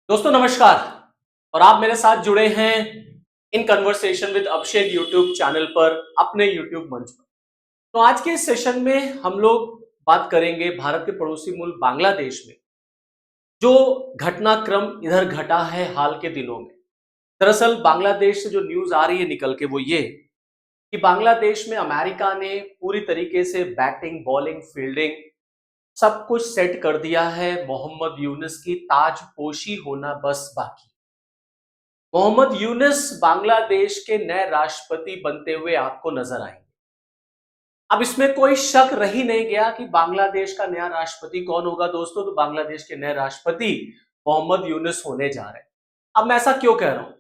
दोस्तों नमस्कार। और आप मेरे साथ जुड़े हैं in conversation with Abhishek YouTube channel पर, अपने यूट्यूब मंच पर। तो आज के इस सेशन में हम लोग बात करेंगे भारत के पड़ोसी मुल्क बांग्लादेश में जो घटनाक्रम इधर घटा है हाल के दिनों में। दरअसल बांग्लादेश से जो न्यूज आ रही है निकल के वो ये कि बांग्लादेश में अमेरिका ने पूरी तरीके से बैटिंग, बॉलिंग, फील्डिंग सब कुछ सेट कर दिया है। मोहम्मद यूनुस की ताजपोशी होना बस बाकी। मोहम्मद यूनुस बांग्लादेश के नए राष्ट्रपति बनते हुए आपको नजर आएंगे। अब इसमें कोई शक रह ही नहीं गया कि बांग्लादेश का नया राष्ट्रपति कौन होगा दोस्तों। तो बांग्लादेश के नए राष्ट्रपति मोहम्मद यूनुस होने जा रहे हैं। अब मैं ऐसा क्यों कह रहा हूं?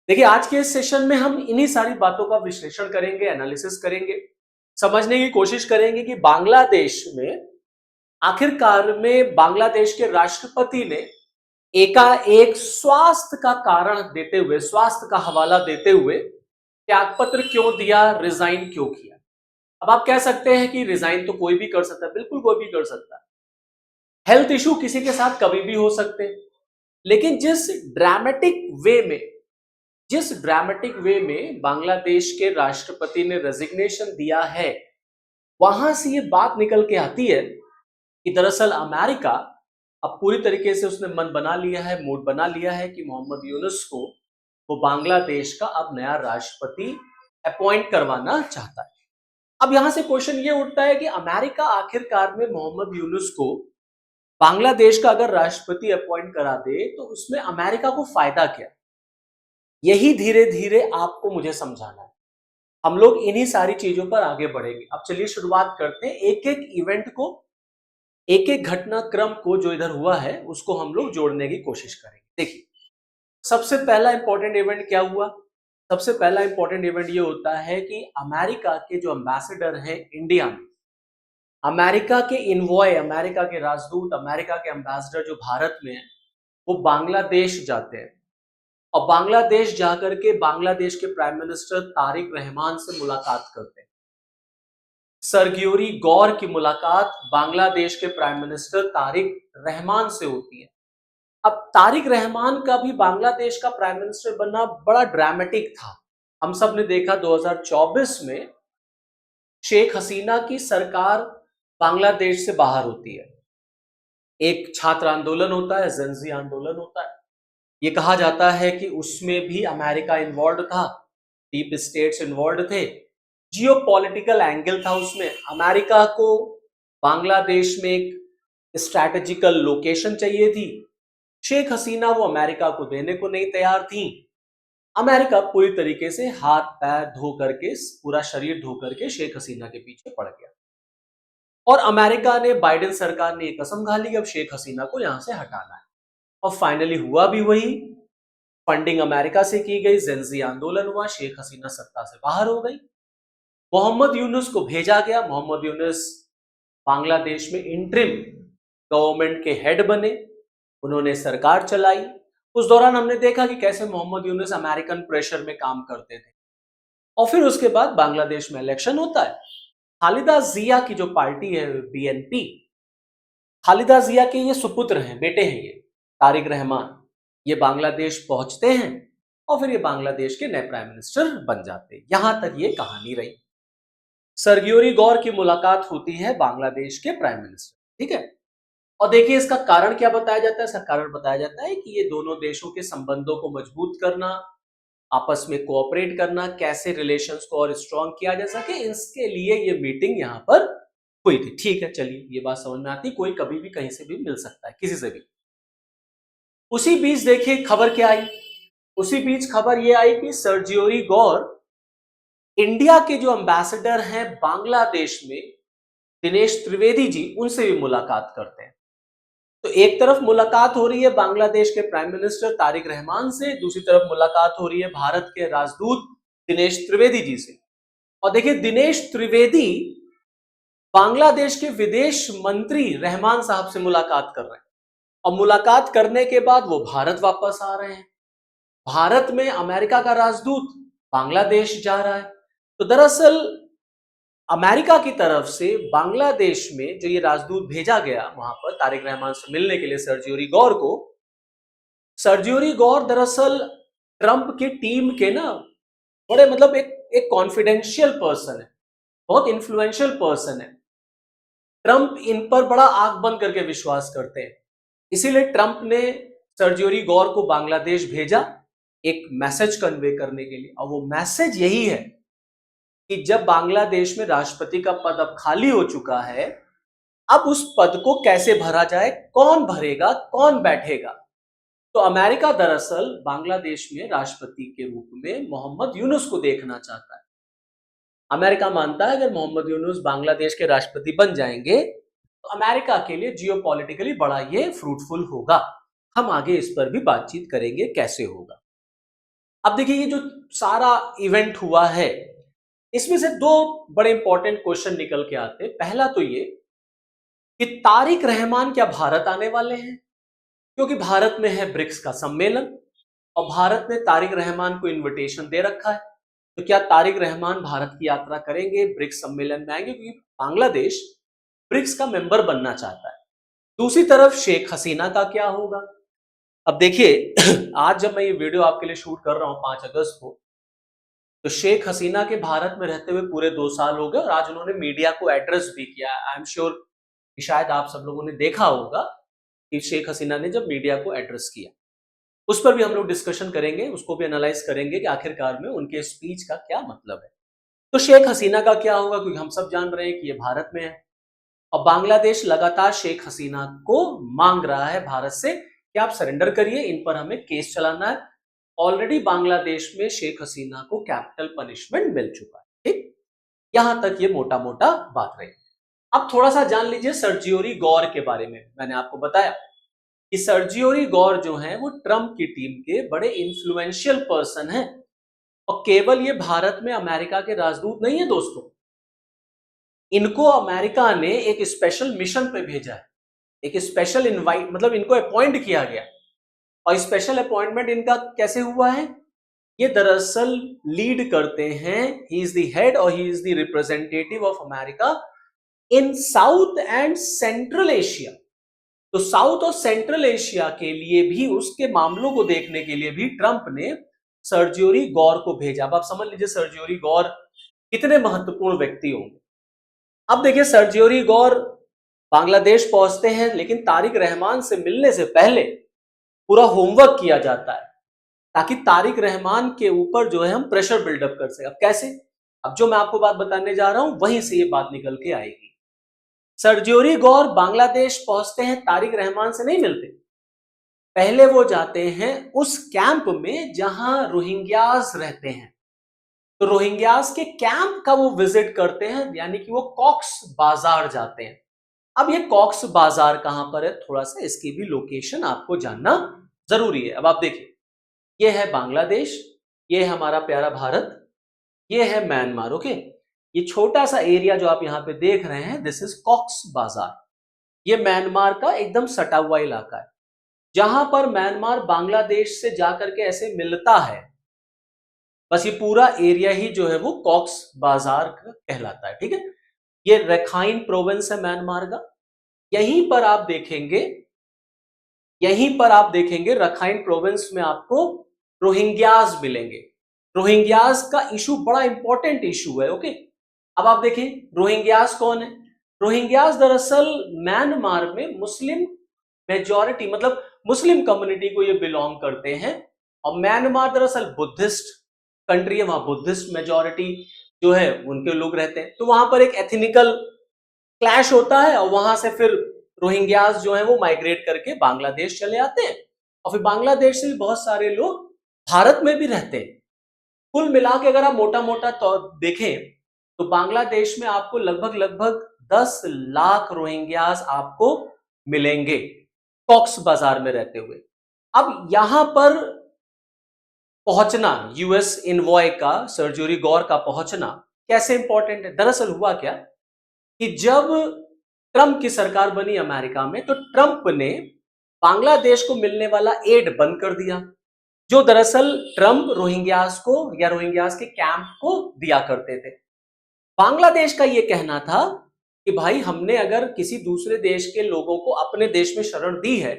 देखिए, आज के इस सेशन में हम इन्हीं सारी बातों का विश्लेषण करेंगे, एनालिसिस करेंगे, समझने की कोशिश करेंगे कि बांग्लादेश में आखिरकार में बांग्लादेश के राष्ट्रपति ने एकाएक स्वास्थ्य का कारण देते हुए, स्वास्थ्य का हवाला देते हुए त्यागपत्र क्यों दिया, रिजाइन क्यों किया। अब आप कह सकते हैं कि रिजाइन तो कोई भी कर सकता है, बिल्कुल कोई भी कर सकता है। हेल्थ इशू किसी के साथ कभी भी हो सकते हैं, लेकिन जिस ड्रामेटिक वे में बांग्लादेश के राष्ट्रपति ने रेजिग्नेशन दिया है, वहां से ये बात निकल के आती है कि दरअसल अमेरिका अब पूरी तरीके से उसने मन बना लिया है, मूड बना लिया है कि मोहम्मद यूनुस को वो बांग्लादेश का अब नया राष्ट्रपति अपॉइंट करवाना चाहता है। अब यहां से क्वेश्चन ये उठता है कि अमेरिका आखिरकार में मोहम्मद यूनुस को बांग्लादेश का अगर राष्ट्रपति अपॉइंट करा दे तो उसमें अमेरिका को फायदा क्या? यही धीरे धीरे आपको मुझे समझाना है। हम लोग इन्हीं सारी चीजों पर आगे बढ़ेंगे। अब चलिए शुरुआत करते हैं, एक एक इवेंट को, एक एक घटनाक्रम को जो इधर हुआ है उसको हम लोग जोड़ने की कोशिश करेंगे। देखिए, सबसे पहला इंपॉर्टेंट इवेंट क्या हुआ? सबसे पहला इंपॉर्टेंट इवेंट ये होता है कि अमेरिका के जो एम्बेसडर हैं इंडिया में, अमेरिका के इन्वॉय, अमेरिका के राजदूत, अमेरिका के एम्बेसडर जो भारत में है, वो बांग्लादेश जाते हैं और बांग्लादेश जाकर के बांग्लादेश के प्राइम मिनिस्टर तारिक रहमान से मुलाकात करते हैं। सरग्योरी गौर की मुलाकात बांग्लादेश के प्राइम मिनिस्टर तारिक रहमान से होती है। अब तारिक रहमान का भी बांग्लादेश का प्राइम मिनिस्टर बनना बड़ा ड्रामेटिक था। हम सब ने देखा 2024 में शेख हसीना की सरकार बांग्लादेश से बाहर होती है। एक छात्र आंदोलन होता है, जेंजी आंदोलन होता है। ये कहा जाता है कि उसमें भी अमेरिका इन्वॉल्व था, डीप स्टेट्स इन्वॉल्व थे, जियो पॉलिटिकल एंगल था उसमें। अमेरिका को बांग्लादेश में एक स्ट्रैटेजिकल लोकेशन चाहिए थी। शेख हसीना वो अमेरिका को देने को नहीं तैयार थी। अमेरिका पूरी तरीके से हाथ पैर धो करके, पूरा शरीर धो करके शेख हसीना के पीछे पड़ गया और अमेरिका ने, बाइडेन सरकार ने कसम खा ली कि अब शेख हसीना को यहां से हटाना है। और फाइनली हुआ भी वही। फंडिंग अमेरिका से की गई, जेंजी आंदोलन हुआ, शेख हसीना सत्ता से बाहर हो गई। मोहम्मद यूनुस को भेजा गया। मोहम्मद यूनुस बांग्लादेश में इंटरिम गवर्नमेंट के हेड बने, उन्होंने सरकार चलाई। उस दौरान हमने देखा कि कैसे मोहम्मद यूनुस अमेरिकन प्रेशर में काम करते थे। और फिर उसके बाद बांग्लादेश में इलेक्शन होता है। खालिदा जिया की जो पार्टी है बीएनपी, खालिदा जिया के ये सुपुत्र हैं, बेटे हैं ये तारिक रहमान, ये बांग्लादेश पहुंचते हैं और फिर ये बांग्लादेश के नए प्राइम मिनिस्टर बन जाते हैं। यहां तक ये कहानी रही। सरग्योरी गौर की मुलाकात होती है बांग्लादेश के प्राइम मिनिस्टर, ठीक है। और देखिए इसका कारण क्या बताया जाता है? इसका कारण बताया जाता है कि ये दोनों देशों के संबंधों को मजबूत करना, आपस में कोऑपरेट करना, कैसे रिलेशंस को और स्ट्रॉन्ग किया जा सके, इसके लिए ये मीटिंग यहाँ पर हुई थी। ठीक है, चलिए ये बात समझ में आती, कोई कभी भी कहीं से भी मिल सकता है, किसी से भी। उसी बीच देखिए खबर क्या आई। उसी बीच खबर ये आई कि सर्जियोरी गौर इंडिया के जो एम्बेसडर हैं बांग्लादेश में, दिनेश त्रिवेदी जी, उनसे भी मुलाकात करते हैं। तो एक तरफ मुलाकात हो रही है बांग्लादेश के प्राइम मिनिस्टर तारिक रहमान से, दूसरी तरफ मुलाकात हो रही है भारत के राजदूत दिनेश त्रिवेदी जी से। और देखिए दिनेश त्रिवेदी बांग्लादेश के विदेश मंत्री रहमान साहब से मुलाकात कर रहे हैं और मुलाकात करने के बाद वो भारत वापस आ रहे हैं। भारत में अमेरिका का राजदूत बांग्लादेश जा रहा है। तो दरअसल अमेरिका की तरफ से बांग्लादेश में जो ये राजदूत भेजा गया वहां पर तारिक रहमान से मिलने के लिए, सर्जियोरी गौर को, सर्जियोरी गौर दरअसल ट्रंप की टीम के ना बड़े मतलब एक कॉन्फिडेंशियल पर्सन है, बहुत इन्फ्लुएंशियल पर्सन है। ट्रंप इन पर बड़ा आंख बंद करके विश्वास करते हैं। इसीलिए ट्रंप ने सर्जियोरी गौर को बांग्लादेश भेजा एक मैसेज कन्वे करने के लिए, और वो मैसेज यही है कि जब बांग्लादेश में राष्ट्रपति का पद अब खाली हो चुका है, अब उस पद को कैसे भरा जाए, कौन भरेगा, कौन बैठेगा। तो अमेरिका दरअसल बांग्लादेश में राष्ट्रपति के रूप में मोहम्मद यूनुस को देखना चाहता है। अमेरिका मानता है अगर मोहम्मद यूनुस बांग्लादेश के राष्ट्रपति बन जाएंगे तो अमेरिका के लिए जियोपॉलिटिकली बड़ा ये फ्रूटफुल होगा। हम आगे इस पर भी बातचीत करेंगे कैसे होगा। अब देखिए ये जो सारा इवेंट हुआ है, इसमें से दो बड़े इंपॉर्टेंट क्वेश्चन निकल के आते हैं। पहला तो ये कि तारिक रहमान क्या भारत आने वाले हैं, क्योंकि भारत में है ब्रिक्स का सम्मेलन और भारत ने तारिक रहमान को इनविटेशन दे रखा है। तो क्या तारिक रहमान भारत की यात्रा करेंगे, ब्रिक्स सम्मेलन में आएंगे, क्योंकि बांग्लादेश ब्रिक्स का मेंबर बनना चाहता है। दूसरी तरफ शेख हसीना का क्या होगा। अब देखिए आज जब मैं ये वीडियो आपके लिए शूट कर रहा हूं 5 अगस्त को, तो शेख हसीना के भारत में रहते हुए पूरे 2 साल हो गए और आज उन्होंने मीडिया को एड्रेस भी किया। आई एम श्योर कि शायद आप सब लोगों ने देखा होगा कि शेख हसीना ने जब मीडिया को एड्रेस किया, उस पर भी हम लोग डिस्कशन करेंगे, उसको भी एनालाइज करेंगे कि आखिरकार में उनके स्पीच का क्या मतलब है। तो शेख हसीना का क्या होगा, क्योंकि हम सब जान रहे हैं कि ये भारत में है और बांग्लादेश लगातार शेख हसीना को मांग रहा है भारत से कि आप सरेंडर करिए, इन पर हमें केस चलाना है। ऑलरेडी बांग्लादेश में शेख हसीना को कैपिटल पनिशमेंट मिल चुका है। ठीक, यहां तक ये मोटा मोटा बात रही। अब थोड़ा सा जान लीजिए सर्जियोरी गौर के बारे में। मैंने आपको बताया कि सर्जियोरी गौर जो है वो ट्रंप की टीम के बड़े इन्फ्लुएंशियल पर्सन हैं और केवल ये भारत में अमेरिका के राजदूत नहीं है दोस्तों, इनको अमेरिका ने एक स्पेशल मिशन पे भेजा है, एक स्पेशल इनवाइट, मतलब इनको अपॉइंट किया गया। और स्पेशल अपॉइंटमेंट इनका कैसे हुआ है, ये दरअसल लीड करते हैं, ही इज द हेड और he is the representative of America in south and central Asia. तो साउथ और सेंट्रल एशिया के लिए भी, उसके मामलों को देखने के लिए भी ट्रंप ने सर्जियोरी गौर को भेजा। अब आप समझ लीजिए सर्जियोरी गौर कितने महत्वपूर्ण व्यक्ति होंगे। अब देखिए सर्जियोरी गौर बांग्लादेश पहुंचते हैं, लेकिन तारिक रहमान से मिलने से पहले पूरा होमवर्क किया जाता है ताकि तारिक रहमान के ऊपर जो है हम प्रेशर बिल्डअप कर सके। अब कैसे, अब जो मैं आपको बात बताने जा रहा हूं वहीं से ये बात निकल के आएगी। सर्जियोरी गौर बांग्लादेश पहुंचते हैं, तारिक रहमान से नहीं मिलते, पहले वो जाते हैं उस कैंप में जहां रोहिंग्यास रहते हैं। तो रोहिंग्यास के कैंप का वो विजिट करते हैं, यानी कि वो कॉक्स बाजार जाते हैं। अब ये कॉक्स बाजार कहां पर है, थोड़ा सा इसकी भी लोकेशन आपको जानना जरूरी है। अब आप देखिए, ये है बांग्लादेश, ये है हमारा प्यारा भारत, ये है म्यांमार। ओके, ये छोटा सा एरिया जो आप यहां पे देख रहे हैं, दिस इज कॉक्स बाजार। ये म्यांमार का एकदम सटा हुआ इलाका है, जहां पर म्यांमार बांग्लादेश से जाकर के ऐसे मिलता है। बस ये पूरा एरिया ही जो है वो कॉक्स बाजार कहलाता है। ठीक है, ये रखाइन प्रोविंस है म्यांमार का। यहीं पर आप देखेंगे, यहीं पर आप देखेंगे रखाइन प्रोविंस में आपको रोहिंग्यास मिलेंगे। रोहिंग्यास का इशू बड़ा इंपॉर्टेंट इशू है। ओके, अब आप देखिए रोहिंग्यास कौन है। रोहिंग्यास दरअसल म्यांमार में मुस्लिम मेजॉरिटी, मतलब मुस्लिम कम्युनिटी को ये बिलोंग करते हैं। और म्यांमार दरअसल बुद्धिस्ट कंट्री है, वहां बुद्धिस्ट मेजॉरिटी जो है उनके लोग रहते हैं। तो वहां पर एक एथनिकल क्लैश होता है और वहां से फिर रोहिंग्यास जो है वो माइग्रेट करके बांग्लादेश चले आते हैं और फिर बांग्लादेश से भी बहुत सारे लोग भारत में भी रहते हैं। कुल मिला के अगर आप मोटा मोटा देखें तो बांग्लादेश में आपको लगभग लगभग 10 लाख रोहिंग्यास आपको मिलेंगे कॉक्स बाजार में रहते हुए। अब यहां पर पहुंचना, यूएस इनवॉय का, सर्जियोरी गौर का पहुंचना कैसे इंपॉर्टेंट है। दरअसल हुआ क्या कि जब ट्रंप की सरकार बनी अमेरिका में, तो ट्रंप ने बांग्लादेश को मिलने वाला एड बंद कर दिया, जो दरअसल ट्रंप रोहिंग्यास को या रोहिंग्यास के कैंप को दिया करते थे। बांग्लादेश का यह कहना था कि भाई हमने अगर किसी दूसरे देश के लोगों को अपने देश में शरण दी है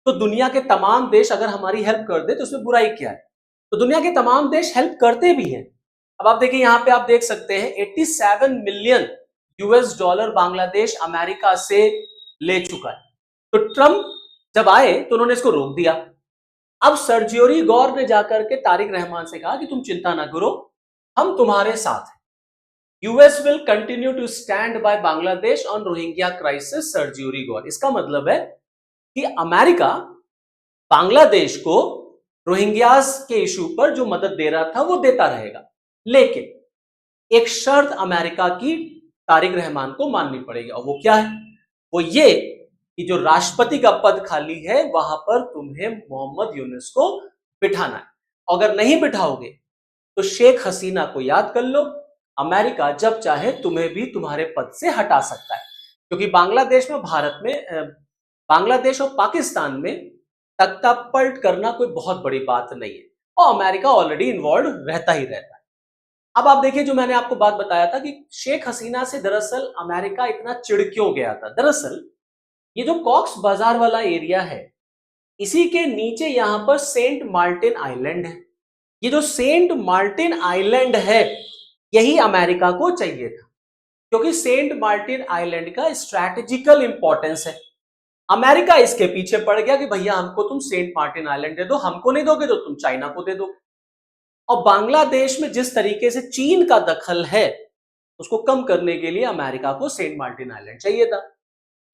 तो दुनिया के तमाम देश अगर हमारी हेल्प कर दे तो उसमें बुराई क्या है? तो दुनिया के तमाम देश हेल्प करते भी हैं। अब आप देखिए यहाँ पे आप देख सकते हैं 87 million US dollar Bangladesh America से ले चुका है। तो ट्रंप जब आए तो उन्होंने इसको रोक दिया। अब सर्जियोरी गौर ने जाकर के तारिक रहमान से कहा कि तुम चिंता ना करो, हम तुम्हारे साथ हैं। US will continue to stand by Bangladesh on Rohingya crisis, Sergio Gor. इसका मतलब है कि अमेरिका बांग्लादेश को रोहिंग्यास के इशू पर जो मदद दे रहा था वो देता रहेगा, लेकिन एक शर्त अमेरिका की तारिक रहमान को माननी पड़ेगी। और वो क्या है? वो ये कि जो राष्ट्रपति का पद खाली है वहां पर तुम्हें मोहम्मद यूनुस को बिठाना है। अगर नहीं बिठाओगे तो शेख हसीना को याद कर लो, अमेरिका जब चाहे तुम्हें भी तुम्हारे पद से हटा सकता है। क्योंकि बांग्लादेश में बांग्लादेश और पाकिस्तान में तख्ता पलट करना कोई बहुत बड़ी बात नहीं है, और अमेरिका ऑलरेडी इन्वॉल्व रहता ही रहता है। अब आप देखिए, जो मैंने आपको बात बताया था कि शेख हसीना से दरअसल अमेरिका इतना चिढ़ क्यों गया था। दरअसल ये जो कॉक्स बाजार वाला एरिया है, इसी के नीचे यहां पर सेंट मार्टिन आइलैंड है। ये जो सेंट मार्टिन आइलैंड है यही अमेरिका को चाहिए था, क्योंकि सेंट मार्टिन आइलैंड का स्ट्रैटेजिकल इंपॉर्टेंस है। अमेरिका इसके पीछे पड़ गया कि भैया हमको तुम सेंट मार्टिन आइलैंड दे दो, हमको नहीं दोगे तो तुम चाइना को दे दो। और बांग्लादेश में जिस तरीके से चीन का दखल है उसको कम करने के लिए अमेरिका को सेंट मार्टिन आइलैंड चाहिए था।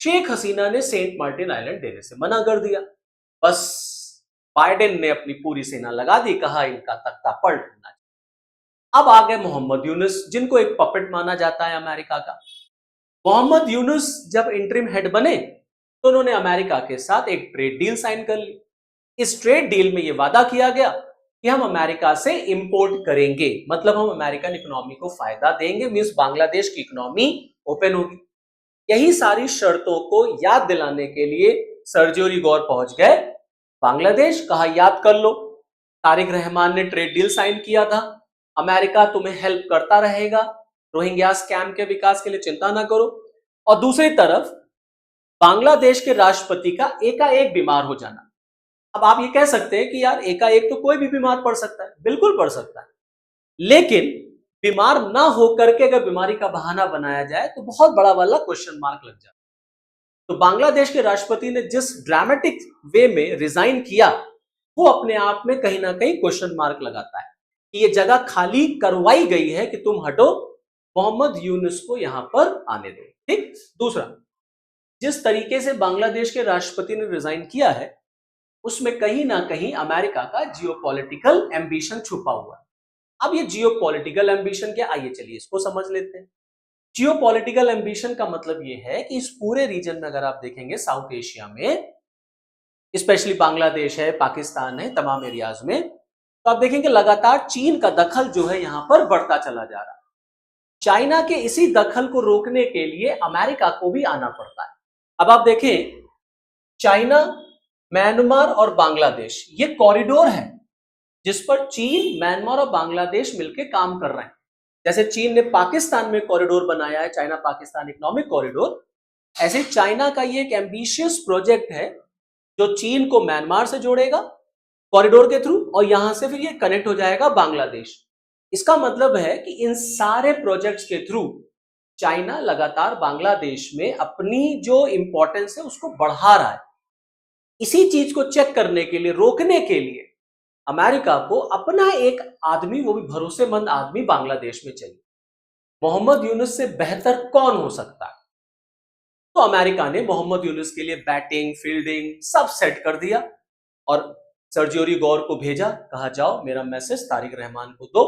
शेख हसीना ने सेंट मार्टिन आइलैंड देने से मना कर दिया। बस बाइडेन ने अपनी पूरी सेना लगा दी, कहा इनका तख्ता पलट होना चाहिए। अब आ गए मोहम्मद यूनुस, जिनको एक पपेट माना जाता है अमेरिका का। मोहम्मद यूनुस जब इंटरिम हेड बने तो उन्होंने अमेरिका के साथ एक ट्रेड डील साइन कर ली। इस ट्रेड डील में यह वादा किया गया कि हम अमेरिका से इंपोर्ट करेंगे, मतलब हम अमेरिकन इकोनॉमी को फायदा देंगे, मींस बांग्लादेश की इकोनॉमी ओपन होगी। यही सारी शर्तों को याद दिलाने के लिए सर्जियोरी गौर पहुंच गए बांग्लादेश। कहा याद कर लो, तारिक रहमान ने ट्रेड डील साइन किया था, अमेरिका तुम्हें हेल्प करता रहेगा, रोहिंग्या कैंप के विकास के लिए चिंता ना करो। और दूसरी तरफ बांग्लादेश के राष्ट्रपति का एकाएक बीमार हो जाना। अब आप ये कह सकते हैं कि यार एकाएक तो कोई भी बीमार पड़ सकता है, बिल्कुल पड़ सकता है, लेकिन बीमार ना होकर के अगर बीमारी का बहाना बनाया जाए तो बहुत बड़ा वाला क्वेश्चन मार्क लग जाता है। तो बांग्लादेश के राष्ट्रपति ने जिस ड्रामेटिक वे में रिजाइन किया वो अपने आप में कहीं ना कहीं क्वेश्चन मार्क लगाता है कि ये जगह खाली करवाई गई है कि तुम हटो, मोहम्मद यूनुस को यहां पर आने दो। ठीक। दूसरा, जिस तरीके से बांग्लादेश के राष्ट्रपति ने रिजाइन किया है उसमें कहीं ना कहीं अमेरिका का जियोपॉलिटिकल एम्बिशन छुपा हुआ है। अब ये जियोपॉलिटिकल एम्बिशन क्या, आइए चलिए इसको समझ लेते हैं। जियोपॉलिटिकल एम्बिशन का मतलब ये है कि इस पूरे रीजन में अगर आप देखेंगे साउथ एशिया में, स्पेशली बांग्लादेश है, पाकिस्तान है, तमाम एरियाज में, तो आप देखेंगे लगातार चीन का दखल जो है यहां पर बढ़ता चला जा रहा है। चाइना के इसी दखल को रोकने के लिए अमेरिका को भी आना पड़ता है। अब आप देखें, चाइना, म्यांमार और बांग्लादेश ये कॉरिडोर है जिस पर चीन, म्यांमार और बांग्लादेश मिलकर काम कर रहे हैं। जैसे चीन ने पाकिस्तान में कॉरिडोर बनाया है, चाइना पाकिस्तान इकोनॉमिक कॉरिडोर, ऐसे चाइना का ये एक एम्बिशियस प्रोजेक्ट है जो चीन को म्यांमार से जोड़ेगा कॉरिडोर के थ्रू, और यहां से फिर ये कनेक्ट हो जाएगा बांग्लादेश। इसका मतलब है कि इन सारे प्रोजेक्ट्स के थ्रू चाइना लगातार बांग्लादेश में अपनी जो इंपॉर्टेंस है उसको बढ़ा रहा है। इसी चीज को चेक करने के लिए, रोकने के लिए अमेरिका को अपना एक आदमी, वो भी भरोसेमंद आदमी बांग्लादेश में चाहिए। मोहम्मद यूनुस से बेहतर कौन हो सकता है? तो अमेरिका ने मोहम्मद यूनुस के लिए बैटिंग, फील्डिंग सब सेट कर दिया और सर्जियोरी गौर को भेजा, कहा जाओ मेरा मैसेज तारिक रहमान को दो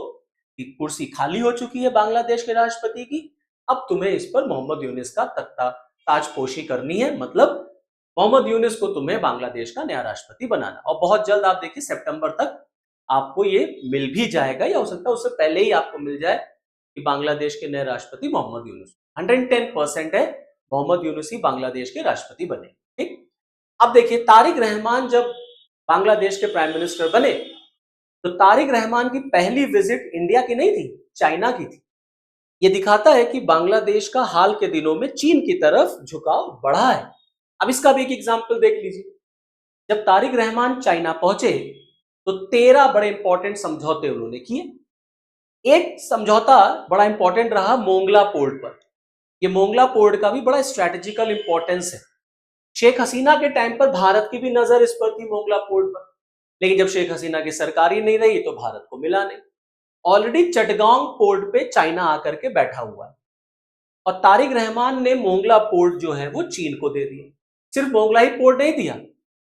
कि कुर्सी खाली हो चुकी है बांग्लादेश के राष्ट्रपति की, अब तुम्हें इस पर मोहम्मद यूनुस का तख्ता ताजपोशी करनी है, मतलब मोहम्मद यूनुस को तुम्हें बांग्लादेश का नया राष्ट्रपति बनाना। और बहुत जल्द आप देखिए सितंबर तक आपको ये मिल भी जाएगा, या हो सकता है उससे पहले ही आपको मिल जाए कि बांग्लादेश के नए राष्ट्रपति मोहम्मद यूनुस। 110% है मोहम्मद यूनुस ही बांग्लादेश के राष्ट्रपति बने। ठीक। अब देखिए, तारिक रहमान जब बांग्लादेश के प्राइम मिनिस्टर बने तो तारिक रहमान की पहली विजिट इंडिया की नहीं थी, चाइना की थी। यह दिखाता है कि बांग्लादेश का हाल के दिनों में चीन की तरफ झुकाव बढ़ा है। अब इसका भी एक एग्जाम्पल देख लीजिए। जब तारिक रहमान चाइना पहुंचे तो 13 बड़े इंपॉर्टेंट समझौते उन्होंने किए। एक समझौता बड़ा इंपॉर्टेंट रहा मोंगला पोर्ट पर। ये मोंगला पोर्ट का भी बड़ा स्ट्रैटेजिकल इंपॉर्टेंस है। शेख हसीना के टाइम पर भारत की भी नजर इस पर थी मोंगला पोर्ट पर, लेकिन जब शेख हसीना की सरकार ही नहीं रही तो भारत को मिला नहीं। ऑलरेडी चटगांव पोर्ट पे चाइना आकर के बैठा हुआ है और तारिक रहमान ने मोंगला पोर्ट जो है वो चीन को दे दिया। सिर्फ मोंगला ही पोर्ट नहीं दिया,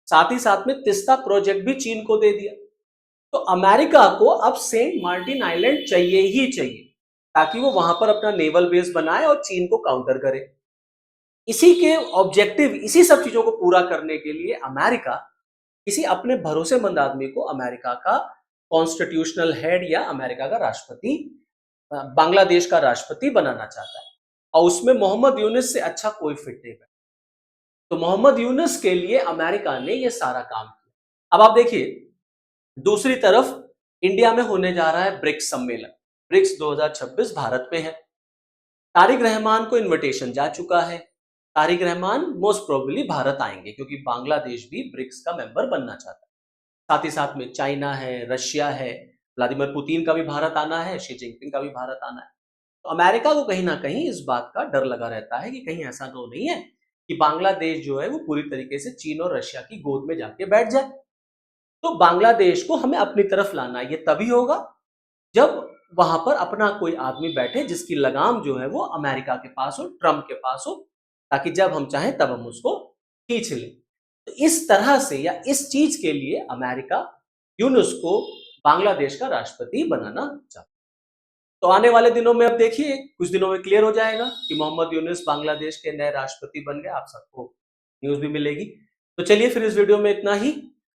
साथ ही साथ में तिस्ता प्रोजेक्ट भी चीन को दे दिया। तो अमेरिका को अब सेंट मार्टिन आइलैंड चाहिए ही चाहिए ताकि वो वहां पर अपना नेवल बेस बनाए और चीन को काउंटर करे। इसी के ऑब्जेक्टिव, इसी सब चीजों को पूरा करने के लिए अमेरिका किसी अपने भरोसेमंद आदमी को अमेरिका का कॉन्स्टिट्यूशनल हेड या अमेरिका का राष्ट्रपति, बांग्लादेश का राष्ट्रपति बनाना चाहता है और उसमें मोहम्मद यूनुस से अच्छा कोई फिट नहीं बैठा। तो मोहम्मद यूनुस के लिए अमेरिका ने यह सारा काम किया। अब आप देखिए, दूसरी तरफ इंडिया में होने जा रहा है ब्रिक्स सम्मेलन। ब्रिक्स 2026 भारत में है। तारिक रहमान को इनविटेशन जा चुका है। तारिक रहमान मोस्ट प्रोबेबली भारत आएंगे क्योंकि बांग्लादेश भी ब्रिक्स का मेंबर बनना चाहता है। साथ ही साथ में चाइना है, रशिया है, व्लादिमीर पुतिन का भी भारत आना है, शी जिनपिंग का भी भारत आना है। तो अमेरिका को कहीं ना कहीं इस बात का डर लगा रहता है कि कहीं ऐसा तो नहीं है कि बांग्लादेश जो है वो पूरी तरीके से चीन और रशिया की गोद में जाके बैठ जाए। तो बांग्लादेश को हमें अपनी तरफ लाना ये तभी होगा जब वहां पर अपना कोई आदमी बैठे जिसकी लगाम जो है वो अमेरिका के पास हो, ट्रंप के पास हो, ताकि जब हम चाहें तब हम उसको खींच लें। तो इस तरह से या इस चीज के लिए अमेरिका यूनुस को बांग्लादेश का राष्ट्रपति बनाना चाहता है। तो आने वाले दिनों में अब देखिए, कुछ दिनों में क्लियर हो जाएगा कि मोहम्मद यूनुस बांग्लादेश के नए राष्ट्रपति बन गए। आप सबको न्यूज भी मिलेगी। तो चलिए फिर इस वीडियो में इतना ही।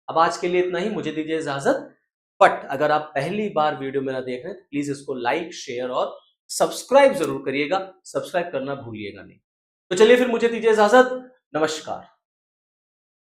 अब आज के लिए इतना ही, मुझे दीजिए इजाजत। बट अगर आप पहली बार वीडियो मेरा देख रहे हैं तो प्लीज इसको लाइक, शेयर और सब्सक्राइब जरूर करिएगा। सब्सक्राइब करना भूलिएगा नहीं। तो चलिए फिर मुझे दीजिए इजाजत। नमस्कार।